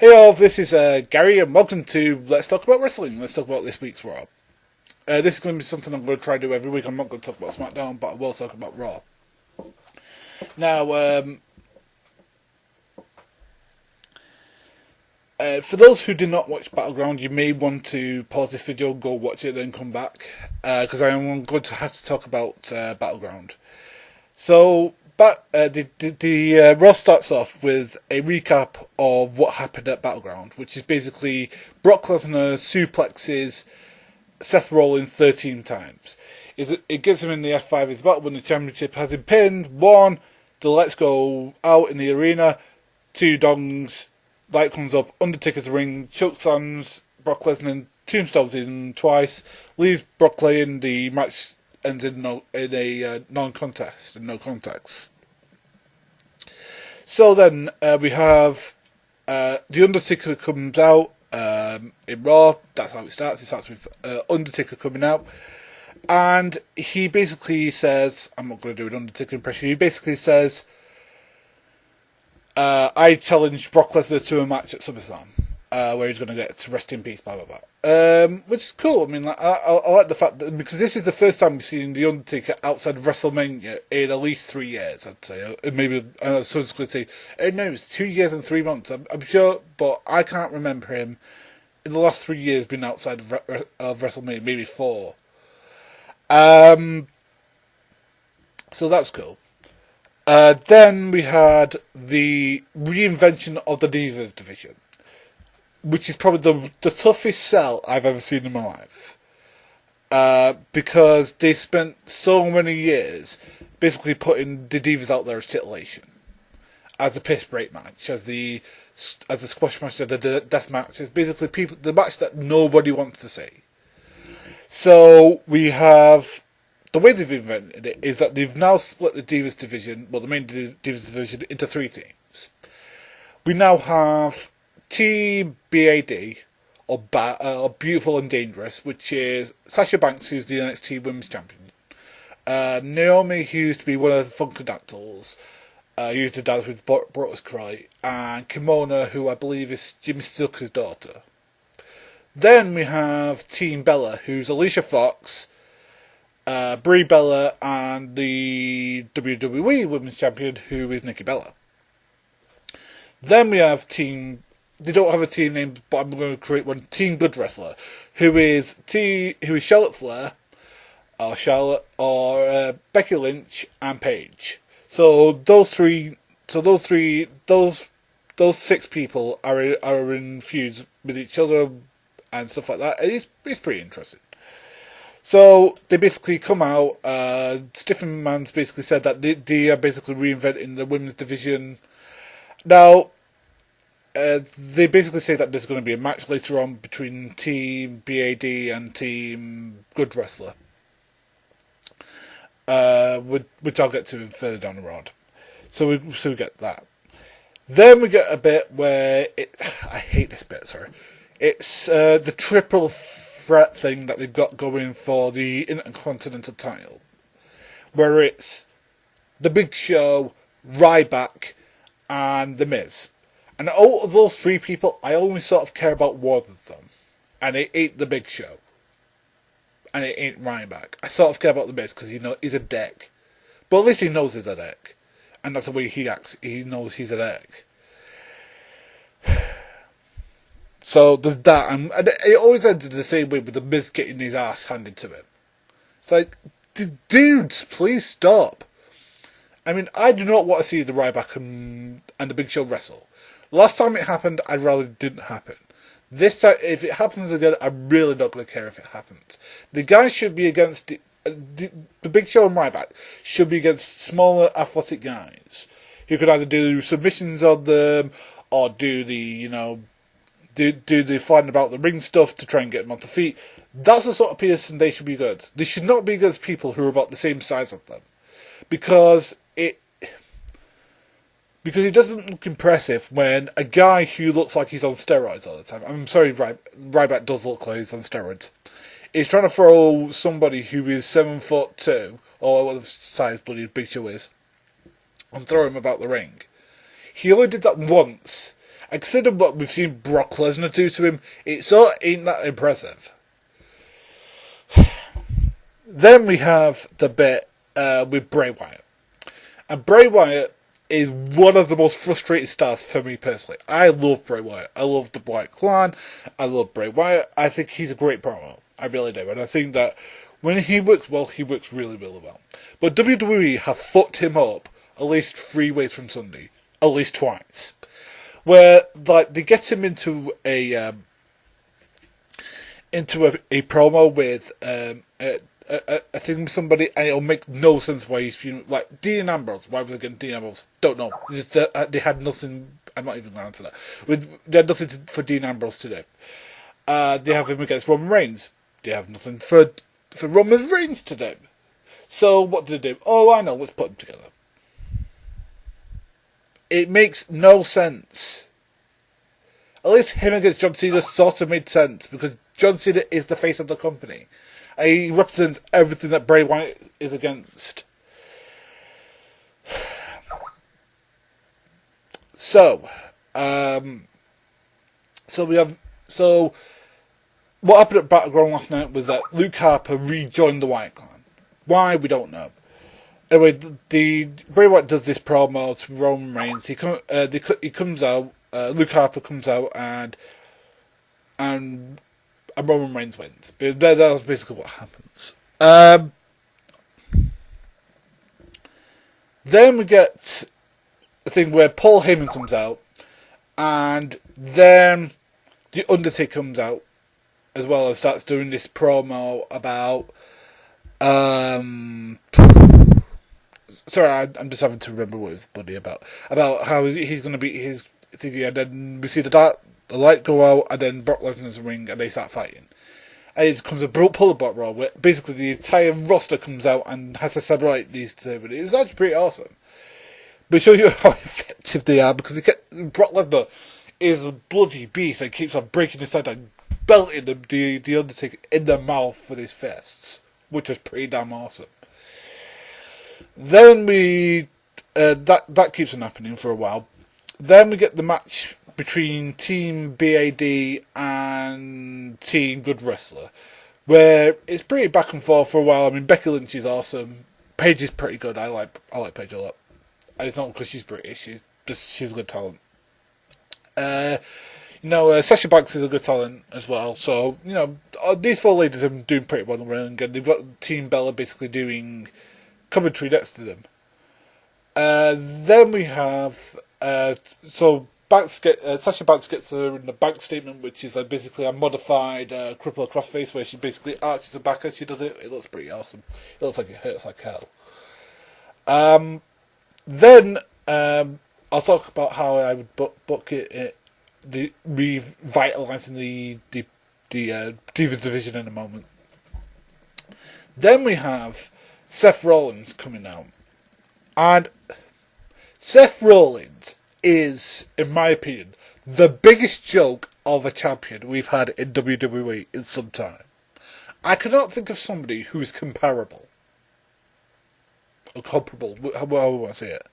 Hey all, this is Gary and welcome to Let's Talk About Wrestling. Let's talk about this week's Raw. This is going to be something I'm going to try to do every week. I'm not going to talk about SmackDown, but I will talk about Raw. Now, for those who did not watch Battleground, you may want to pause this video, go watch it, then come back, because I am going to have to talk about Battleground. So, the Raw starts off with a recap of what happened at Battleground, which is basically Brock Lesnar suplexes Seth Rollins 13 times. It gets him in the F5, he's about to win the championship, has him pinned, won, the lights go out in the arena, two dongs, light comes up, Undertaker's ring, chokeslams Brock Lesnar, tombstones in twice, leaves Brock playing, the match ends in a non-contest and no contacts. So then we have the Undertaker comes out in Raw. That's how it starts. It starts with Undertaker coming out, and he basically says, "I'm not going to do an Undertaker impression." He basically says, "I challenged Brock Lesnar to a match at SummerSlam." Where he's going to get to rest in peace, blah blah blah. Which is cool. I mean, I like the fact that, because this is the first time we've seen the Undertaker outside of WrestleMania in at least 3 years. I'd say maybe someone's going to say, no, it's 2 years and 3 months. I'm sure, but I can't remember him in the last 3 years being outside of WrestleMania. Maybe 4. So that's cool. Then we had the reinvention of the Divas division, which is probably the toughest sell I've ever seen in my life. Because they spent so many years basically putting the Divas out there as titillation. As a piss break match, as the squash match, the death match. It's basically the match that nobody wants to see. So we have, the way they've invented it is that they've now split the Divas division, well, the main Divas division, into 3 teams. We now have Team BAD, or Beautiful and Dangerous, which is Sasha Banks, who's the NXT Women's Champion, Naomi, who used to be one of the Funkadactyls, used to dance with Brodus Cry, and Kimona, who I believe is Jimmy Snuka's daughter. Then we have Team Bella, who's Alicia Fox, Brie Bella, and the WWE Women's Champion, who is Nikki Bella. Then we have they don't have a team name, but I'm going to create one. Team Good Wrestler, who is Charlotte Flair, or Becky Lynch and Paige. So those 6 people are in feuds with each other and stuff like that. It's pretty interesting. So they basically come out. Stephen Mann's basically said that they are basically reinventing the women's division. Now, they basically say that there's going to be a match later on between Team BAD and Team Good Wrestler, which I'll get to further down the road. So we get that. Then we get a bit where I hate this bit. Sorry, it's the triple threat thing that they've got going for the Intercontinental title, where it's the Big Show, Ryback, and The Miz. And out of those 3 people, I only sort of care about one of them. And it ain't the Big Show. And it ain't Ryback. I sort of care about The Miz because he's a dick. But at least he knows he's a dick. And that's the way he acts. He knows he's a dick. So there's that. And it always ends in the same way, with The Miz getting his ass handed to him. It's like, dudes, please stop. I mean, I do not want to see the Ryback and the Big Show wrestle. Last time it happened, I'd rather it didn't happen. This time, if it happens again, I'm really not going to care if it happens. The guys should be against the Big Show and Ryback should be against smaller, athletic guys who could either do submissions on them or do the do the fighting about the ring stuff to try and get them off the feet. That's the sort of person they should be against. They should not be against people who are about the same size as them, because it doesn't look impressive when a guy who looks like he's on steroids all the time. I'm sorry, Ryback does look like he's on steroids. Is trying to throw somebody who is 7'2", or what size bloody Big Show is, and throw him about the ring. He only did that once, And considering what we've seen Brock Lesnar do to him, it sort of ain't that impressive. Then we have the bit with Bray Wyatt. And Bray Wyatt is one of the most frustrated stars for me personally. I love Bray Wyatt. I love the Wyatt clan. I love Bray Wyatt. I think he's a great promo. I really do. And I think that when he works well, he works really, really well. But WWE have fucked him up at least 3 ways from Sunday. At least twice. Where, like, they get him into a promo with I think somebody, and it'll make no sense why he's feeling like Dean Ambrose. Why was they getting Dean Ambrose? Don't know. Just, they had nothing. I'm not even going to answer that. They had nothing for Dean Ambrose today. They have him against Roman Reigns. They have nothing for Roman Reigns today. So what do they do? Oh, I know. Let's put them together. It makes no sense. At least him against John Cena sort of made sense because John Cena is the face of the company. And he represents everything that Bray Wyatt is against. So what happened at Battleground last night was that Luke Harper rejoined the Wyatt clan. Why, we don't know. Anyway, the Bray Wyatt does this promo to Roman Reigns. He comes out. Luke Harper comes out and Roman Reigns wins. But that's basically what happens. Then we get a thing where Paul Heyman comes out, and then The Undertaker comes out as well and starts doing this promo about. Sorry, I'm just having to remember what his buddy about how he's going to beat his thingy, and then we see the light go out, and then Brock Lesnar's in the ring, and they start fighting. And it comes a pull apart Raw, where basically the entire roster comes out and has to celebrate these two. But it was actually pretty awesome. But it shows you how effective they are, because Brock Lesnar is a bloody beast and keeps on breaking his head and belting the Undertaker in the mouth with his fists, which was pretty damn awesome. Then that keeps on happening for a while. Then we get the match between Team BAD and Team Good Wrestler, where it's pretty back and forth for a while. I mean, Becky Lynch is awesome. Paige is pretty good. I like Paige a lot. And it's not because she's British. She's a good talent. Sasha Banks is a good talent as well. So these 4 ladies are doing pretty well in the ring, and they've got Team Bella basically doing commentary next to them. Then we have Sasha Banks gets her in the bank statement, which is basically a modified crippler crossface, where she basically arches her back as she does it. It looks pretty awesome. It looks like it hurts like hell. Then I'll talk about how I would book it, the revitalising the Divas division in a moment. Then we have Seth Rollins coming out, and Seth Rollins is, in my opinion, the biggest joke of a champion we've had in WWE in some time. I cannot think of somebody who is comparable. Or comparable, however I want to say it.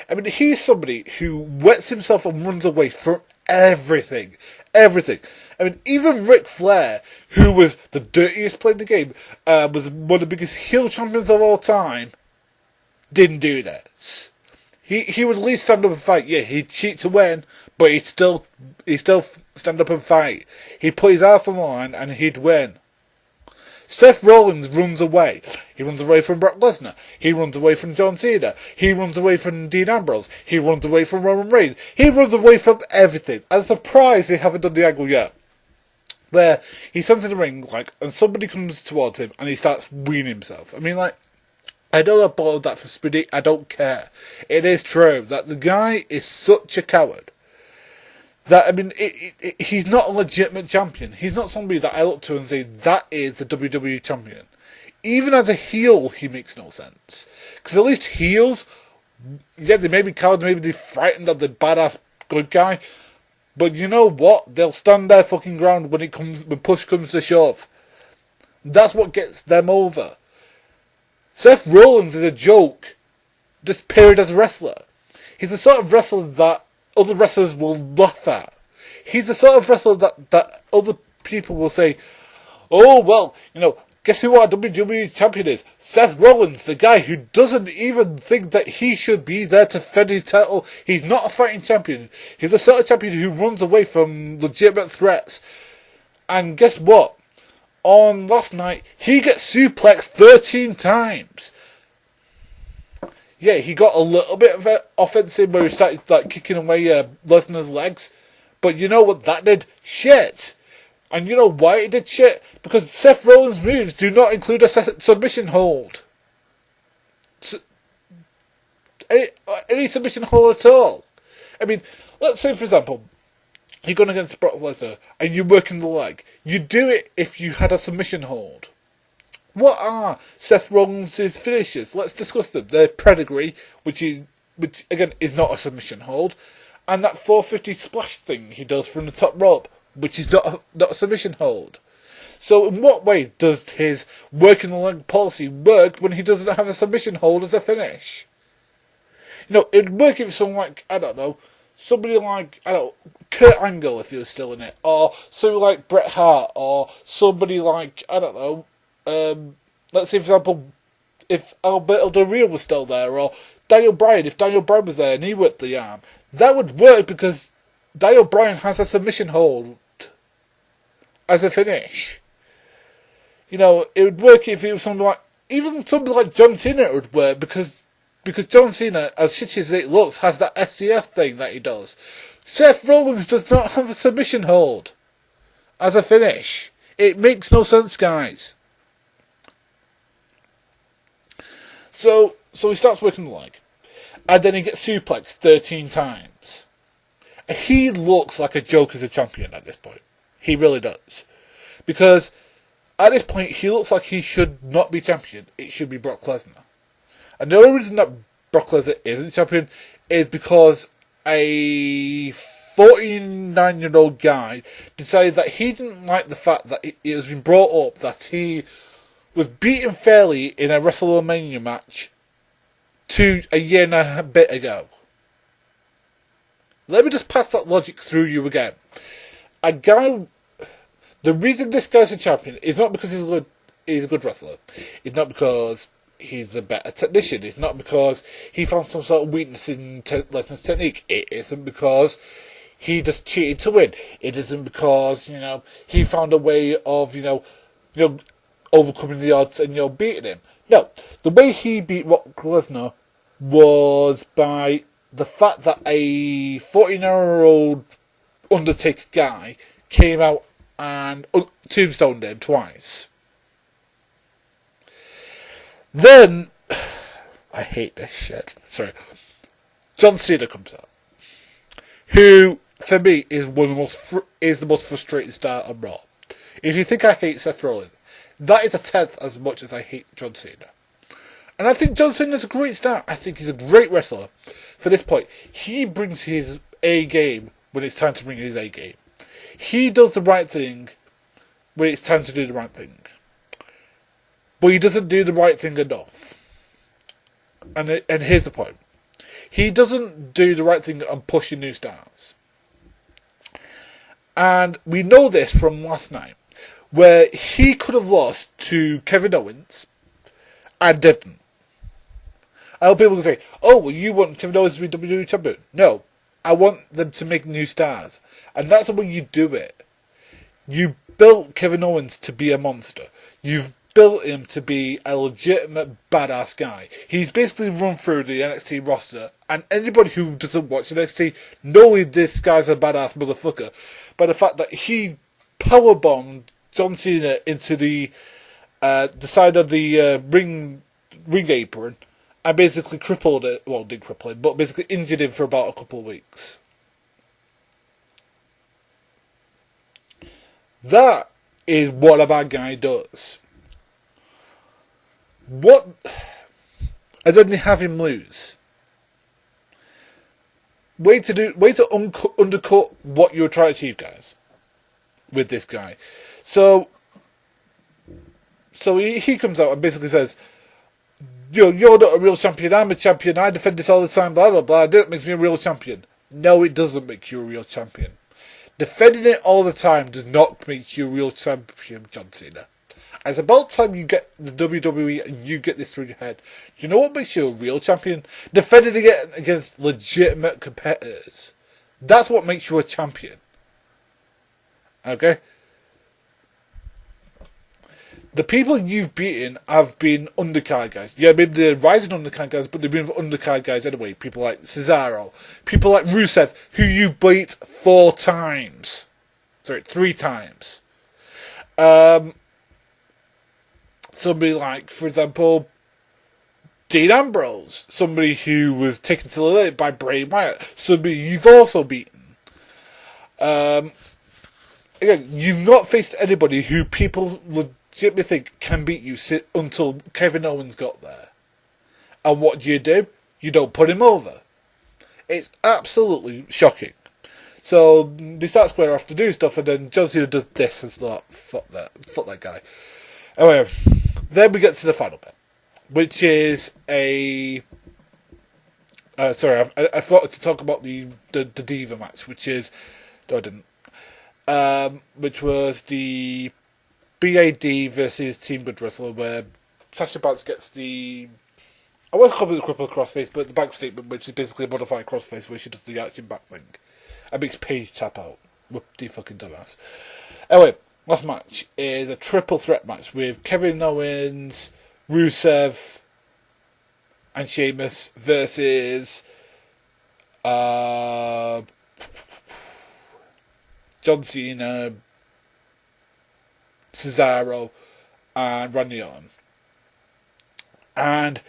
I mean, he's somebody who wets himself and runs away from everything. Everything. I mean, even Ric Flair, who was the dirtiest player in the game, was one of the biggest heel champions of all time, didn't do that. He would at least stand up and fight. Yeah, he'd cheat to win, but he'd still stand up and fight. He'd put his ass on the line and he'd win. Seth Rollins runs away. He runs away from Brock Lesnar. He runs away from John Cena. He runs away from Dean Ambrose. He runs away from Roman Reigns. He runs away from everything. I'm surprised they haven't done the angle yet, where he stands in the ring, and somebody comes towards him and he starts weaning himself. I mean, I know I borrowed that from Speedy. I don't care. It is true that the guy is such a coward that, I mean, he's not a legitimate champion. He's not somebody that I look to and say, that is the WWE champion. Even as a heel, he makes no sense. Because at least heels, yeah, they may be cowards, maybe they're frightened of the badass good guy, but you know what? They'll stand their fucking ground when push comes to shove. That's what gets them over. Seth Rollins is a joke, just period as a wrestler. He's the sort of wrestler that other wrestlers will laugh at. He's the sort of wrestler that other people will say, oh, well, guess who our WWE champion is? Seth Rollins, the guy who doesn't even think that he should be there to defend his title. He's not a fighting champion. He's the sort of champion who runs away from legitimate threats. And guess what? On last night, he gets suplexed 13 times. Yeah, he got a little bit of offensive where he started kicking away Lesnar's legs. But you know what that did? Shit. And you know why it did shit? Because Seth Rollins' moves do not include a submission hold. Any submission hold at all. I mean, let's say, for example, you're going against Brock Lesnar and you're working the leg. You do it if you had a submission hold. What are Seth Rollins' finishes? Let's discuss them. Their pedigree, which again is not a submission hold, and that 450 splash thing he does from the top rope, which is not a submission hold. So in what way does his working the leg policy work when he doesn't have a submission hold as a finish? It'd work if someone somebody like, Kurt Angle if he was still in it, or somebody like Bret Hart, or somebody like, let's say, for example, if Alberto Del Rio was still there, or Daniel Bryan, if Daniel Bryan was there and he worked the arm, that would work because Daniel Bryan has a submission hold as a finish. It would work if it was somebody like John Cena. It would work because John Cena, as shitty as it looks, has that SCF thing that he does. Seth Rollins does not have a submission hold as a finish. It makes no sense, guys. So he starts working the leg, and then he gets suplexed 13 times. He looks like a joke as a champion at this point. He really does. Because at this point, he looks like he should not be champion. It should be Brock Lesnar. And the only reason that Brock Lesnar isn't champion is because a 49-year-old guy decided that he didn't like the fact that it has been brought up that he was beaten fairly in a WrestleMania match a year and a bit ago. Let me just pass that logic through you again. The reason this guy's a champion is not because he's a good wrestler. It's not because he's a better technician. It's not because he found some sort of weakness in Lesnar's technique. It isn't because he just cheated to win. It isn't because, he found a way of, overcoming the odds and, beating him. No. The way he beat Brock Lesnar was by the fact that a 49-year-old Undertaker guy came out and tombstoned him twice. Then, I hate this shit. Sorry. John Cena comes out, who for me is the most frustrating star on Raw. If you think I hate Seth Rollins, that is a tenth as much as I hate John Cena. And I think John Cena is a great star. I think he's a great wrestler. For this point, he brings his A game when it's time to bring his A game. He does the right thing when it's time to do the right thing. But he doesn't do the right thing enough. And here's the point. He doesn't do the right thing on pushing new stars. And we know this from last night, where he could have lost to Kevin Owens and didn't. I know people can say, oh, well, you want Kevin Owens to be WWE champion. No, I want them to make new stars. And that's the way you do it. You built Kevin Owens to be a monster. You've built him to be a legitimate badass guy. He's basically run through the NXT roster, and anybody who doesn't watch NXT knows this guy's a badass motherfucker by the fact that he powerbombed John Cena into the side of the ring apron and basically crippled it. Well, didn't cripple him, but basically injured him for about a couple of weeks. That is what a bad guy does. And then they have him lose. Way to undercut what you're trying to achieve, guys, with this guy. So he comes out and basically says, you're not a real champion, I'm a champion, I defend this all the time, blah, blah, blah, that makes me a real champion. No, it doesn't make you a real champion. Defending it all the time does not make you a real champion, John Cena. It's about time you get the WWE and you get this through your head. Do you know what makes you a real champion? Defending it against legitimate competitors. That's what makes you a champion. Okay? The people you've beaten have been undercard guys. Yeah, maybe they're rising undercard guys, but they've been undercard guys anyway. People like Cesaro. People like Rusev, who you beat 4 times. Sorry, 3 times. Somebody like, for example, Dean Ambrose. Somebody who was taken to the limit by Bray Wyatt. Somebody you've also beaten. Again, you've not faced anybody who people legitimately think can beat you until Kevin Owens got there. And what do? You don't put him over. It's absolutely shocking. So they start square off to do stuff, and then John Cena does this and start, fuck that guy. Anyway, then we get to the final bit, which is a... sorry, I forgot to talk about the Diva match, which is... No, I didn't. Which was the BAD versus Team Good Wrestler, where Sasha Banks gets the... I was calling it the cripple crossface, but the back statement, which is basically a modified crossface, where she does the action back thing. And makes Paige tap out. Whoop-de fucking dumbass. Anyway, last match is a triple threat match with Kevin Owens, Rusev, and Sheamus versus John Cena, Cesaro, and Randy Orton. And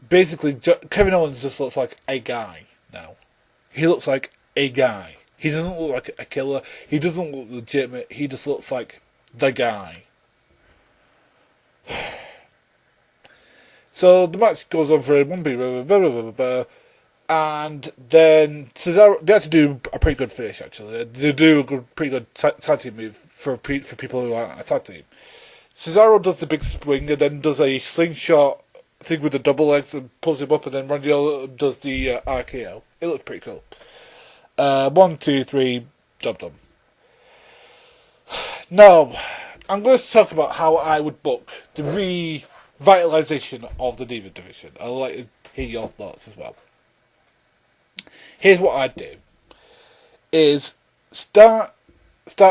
basically, Kevin Owens just looks like a guy now. He looks like a guy. He doesn't look like a killer. He doesn't look legitimate. He just looks like the guy. So the match goes on for 1 minute, and then Cesaro, they had to do a pretty good finish actually. They do a pretty good tag team move for people who aren't a tag team. Cesaro does the big swing and then does a slingshot thing with the double legs and pulls him up, and then Randy Orton does the RKO. It looked pretty cool. 1, 2, 3, job done. Now, I'm going to talk about how I would book the revitalisation of the Diva division. I'd like to hear your thoughts as well. Here's what I'd do. Is start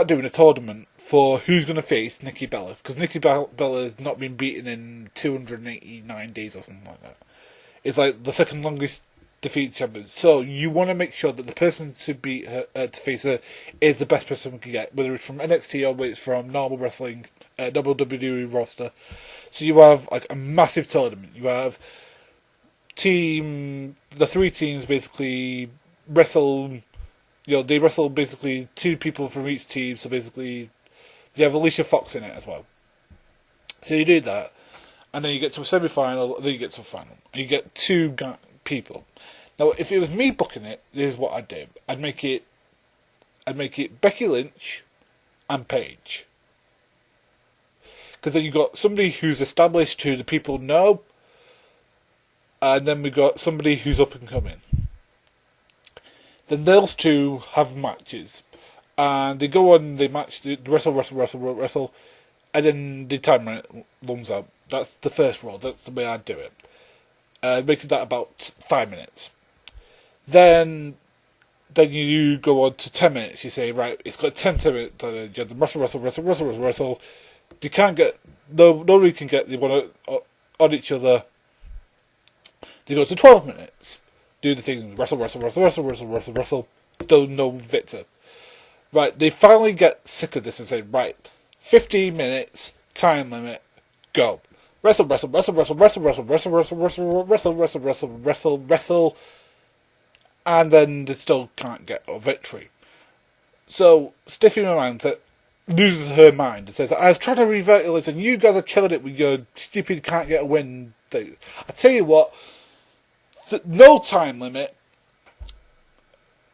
doing a tournament for who's going to face Nikki Bella. Because Nikki Bella has not been beaten in 289 days or something like that. It's like the second longest defeat champion. So you want to make sure that the person to beat her, to face her, is the best person we can get. Whether it's from NXT or whether it's from normal wrestling, WWE roster. So you have like a massive tournament. You have the 3 teams basically wrestle. You know, they wrestle basically 2 people from each team. So basically, you have Alicia Fox in it as well. So you do that, and then you get to a semi-final, then you get to a final, and you get 2 people. Now, if it was me booking it, this is what I'd do. I'd make it Becky Lynch and Paige. Because then you've got somebody who's established who the people know, and then we've got somebody who's up and coming. Then those 2 have matches. And they go on, they match, they wrestle, and then the time runs out. That's the first Raw. That's the way I'd do it. Making that about 5 minutes. Then you go on to 10 minutes. You say, right, it's got 10 minutes. You have them wrestle. You can't get, nobody can get the one on each other. They go to 12 minutes. Do the thing, wrestle. Still no victor. Right, they finally get sick of this and say, right, 15 minutes, time limit, go. Wrestle, and then they still can't get a victory. So, Stiffy McMahon loses her mind and says, I was trying to revitalise and you guys are killing it with your stupid can't get a win thing. I tell you what, no time limit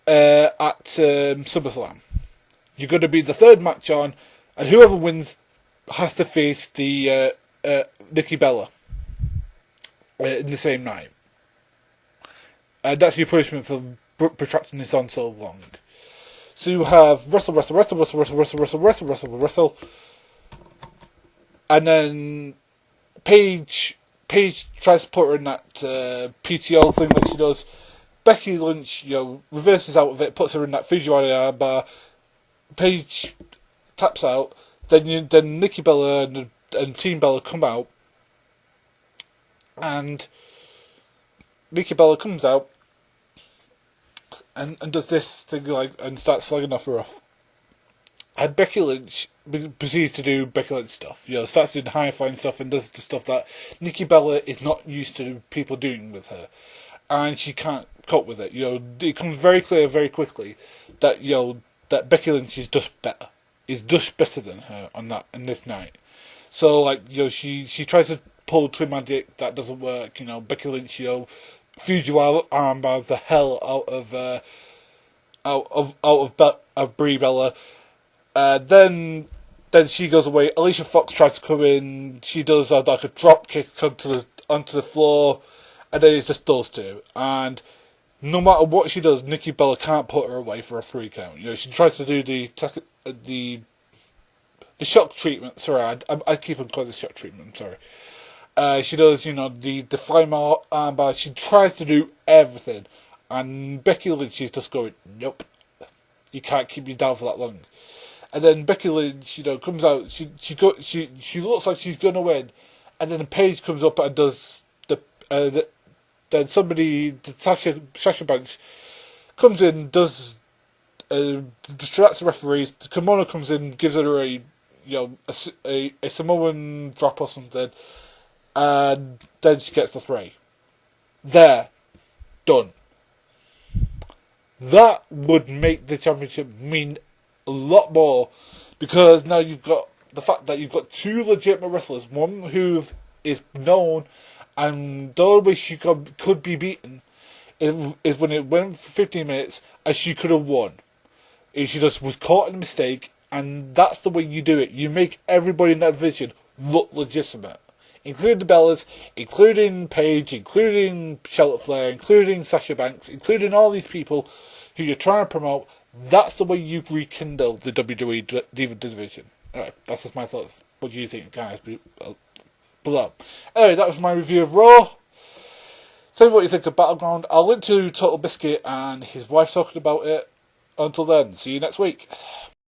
at SummerSlam. You're going to be the 3rd match on, and whoever wins has to face the Nikki Bella in the same night. And that's your punishment for protracting this on so long. So you have wrestle, and then Paige tries to put her in that PTO thing that she does. Becky Lynch, reverses out of it, puts her in that Fujiwara bar. Paige taps out. Then Nikki Bella and Team Bella come out, and Nikki Bella comes out and does this thing and starts slagging off her off. And Becky Lynch proceeds to do Becky Lynch stuff. Starts doing high flying stuff and does the stuff that Nikki Bella is not used to people doing with her, and she can't cope with it. It comes very clear very quickly that that Becky Lynch is just better. Is just better than her on this night. So she tries to pull twin magic, that doesn't work. Becky Lynch Fujiwara armbars the hell out of Brie Bella. Then she goes away. Alicia Fox tries to come in. She does like a drop kick onto the floor, and then it's just those two. And no matter what she does, Nikki Bella can't put her away for a 3 count. She tries to do the shock treatment. Sorry, I keep on calling it shock treatment. I'm sorry. She does, the flying armbar. She tries to do everything, and Becky Lynch is just going, nope, you can't keep me down for that long. And then Becky Lynch, comes out. She looks like she's gonna win, and then Paige comes up and does then somebody, Sasha Banks, comes in, distracts the referees. Kimono comes in, gives her a Samoan drop or something, and then she gets the 3. There, done. That would make the championship mean a lot more, because now you've got the fact that you've got 2 legitimate wrestlers, one who is known, and the only way she could be beaten is when it went for 15 minutes, and she could have won. She just was caught in a mistake, and that's the way you do it. You make everybody in that division look legitimate, including the Bellas, including Paige, including Charlotte Flair, including Sasha Banks, including all these people who you're trying to promote. That's the way you rekindle the WWE Diva division. Alright, that's just my thoughts. What do you think, guys? Below. Anyway, that was my review of Raw. Tell me what you think of Battleground. I'll link to Total Biscuit and his wife talking about it. Until then, see you next week.